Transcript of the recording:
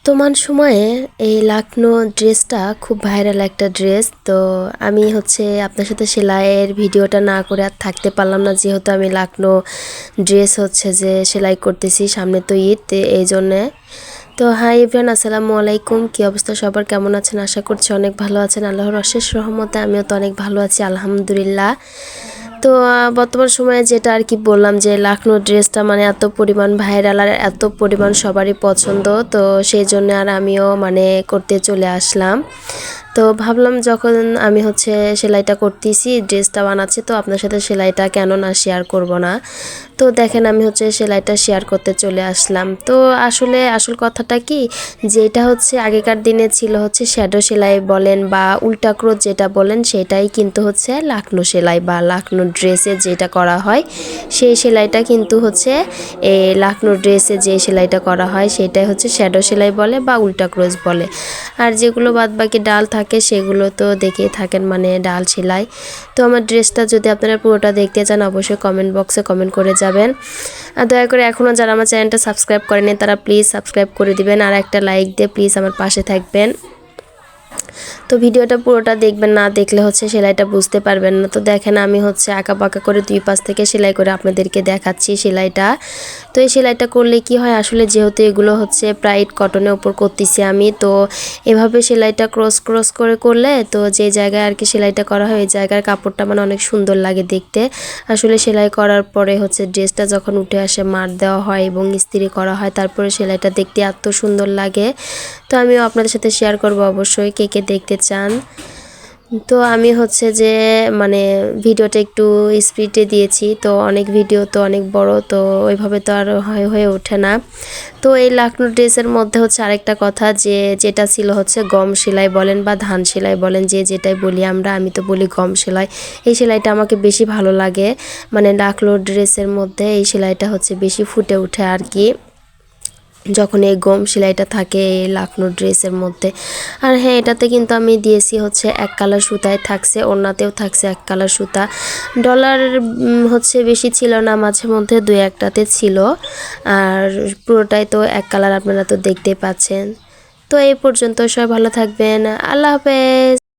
বর্তমান সময়ে এই লাকনো ড্রেসটা খুব ভাইরাল একটা ড্রেস। তো আমি আপনার সাথে সেলাইয়ের ভিডিওটা না করে আর থাকতে পারলাম না, যেহেতু আমি লাকনো ড্রেস যে সেলাই করতেছি, সামনে তো ঈদ, এই জন্যে। তো হাই এভরিওয়ান, আসসালামু আলাইকুম। কী অবস্থা সবার, কেমন আছেন? আশা করছি অনেক ভালো আছেন। আল্লাহর অশেষ রহমতে আমিও তো অনেক ভালো আছি, আলহামদুলিল্লাহ। তো বর্তমান সময়ে যেটা আর কি বললাম, যে লাকনো ড্রেসটা মানে এত পরিমাণ ভাইরাল আর এত পরিমাণ সবারই পছন্দ, তো সেই জন্য আর আমিও করতে চলে আসলাম। তো ভাবলাম যখন আমি সেলাইটা করতেছি, ড্রেসটা বানাচ্ছি, তো আপনার সাথে সেলাইটা কেন না শেয়ার করব না। তো দেখেন আমি সেলাইটা শেয়ার করতে চলে আসলাম। তো আসলে আসল কথাটা কি, যেটা আগেকার দিনে ছিল শ্যাডো সেলাই বলেন বা উল্টা ক্রোচ যেটা বলেন, সেটাই কিন্তু লাকনো সেলাই বা লাকনো ড্রেসে যেটা করা হয়, সেই সেলাইটা কিন্তু এই লাকনো ড্রেসে যে সেলাইটা করা হয় সেটাই শ্যাডো সেলাই বলে বা উল্টা ক্রোচ বলে। আর যেগুলো বাদবাকি ডাল থাকে সেগুলো তো দেখেই থাকেন, মানে ডাল সেলাই। তো আমার ড্রেসটা যদি আপনারা পুরোটা দেখতে চান, অবশ্যই কমেন্ট বক্সে কমেন্ট করে যাবেন। আর দয়া করে এখনও যারা আমার চ্যানেলটা সাবস্ক্রাইব করেনি তারা প্লিজ সাবস্ক্রাইব করে দিবেন, আর একটা লাইক দিয়ে প্লিজ আমার পাশে থাকবেন। তো ভিডিওটা পুরোটা দেখবেন, না দেখলে সেলাইটা বুঝতে পারবেন না। তো দেখেন আমি আঁকা পাকা করে দুই পাশ থেকে সেলাই করে আপনাদেরকে দেখাচ্ছি সেলাইটা। তো এই সেলাইটা করলে কি হয়, আসলে যেহেতু এগুলো প্রাইড কটনের উপর করতেছি আমি, তো এভাবে সেলাইটা ক্রস ক্রস করে করলে, তো যে জায়গায় আর কি সেলাইটা করা হয় ওই জায়গার কাপড়টা মানে অনেক সুন্দর লাগে দেখতে। আসলে সেলাই করার পরে ড্রেসটা যখন উঠে আসে, মার দেওয়া হয় এবং ইস্ত্রি করা হয়, তারপরে সেলাইটা দেখতে এত সুন্দর লাগে। তো আমিও আপনাদের সাথে শেয়ার করব অবশ্যই, কে কে দেখতে চান। তো আমি যে মানে ভিডিওটা একটু স্পিডে দিয়েছি, তো অনেক ভিডিও তো অনেক বড়, তো ওইভাবে তো আর হয়ে ওঠে না। তো এই লাকনো ড্রেসের মধ্যে আরেকটা কথা, যে যেটা ছিল গম সেলাই বলেন বা ধান সেলাই বলেন, যে যেটাই বলি আমরা, আমি তো বলি গম সেলাই। এই সেলাইটা আমাকে বেশি ভালো লাগে, মানে লাকনো ড্রেসের মধ্যে এই সেলাইটা বেশি ফুটে ওঠে আর কি, যখন এই গম সেলাইটা থাকে এই লাকনো ড্রেসের মধ্যে। আর হ্যাঁ, এটাতে কিন্তু আমি দিয়েছি এক কালার সুতায় থাকছে, ওড়নাতেও থাকছে এক কালার সুতা। ডলার বেশি ছিল না, মাঝে মধ্যে দুই একটাতে ছিল, আর পুরোটাই তো এক কালার, আপনারা তো দেখতেই পাচ্ছেন। তো এই পর্যন্ত, সবাই ভালো থাকবেন, আল্লাহ হাফেজ।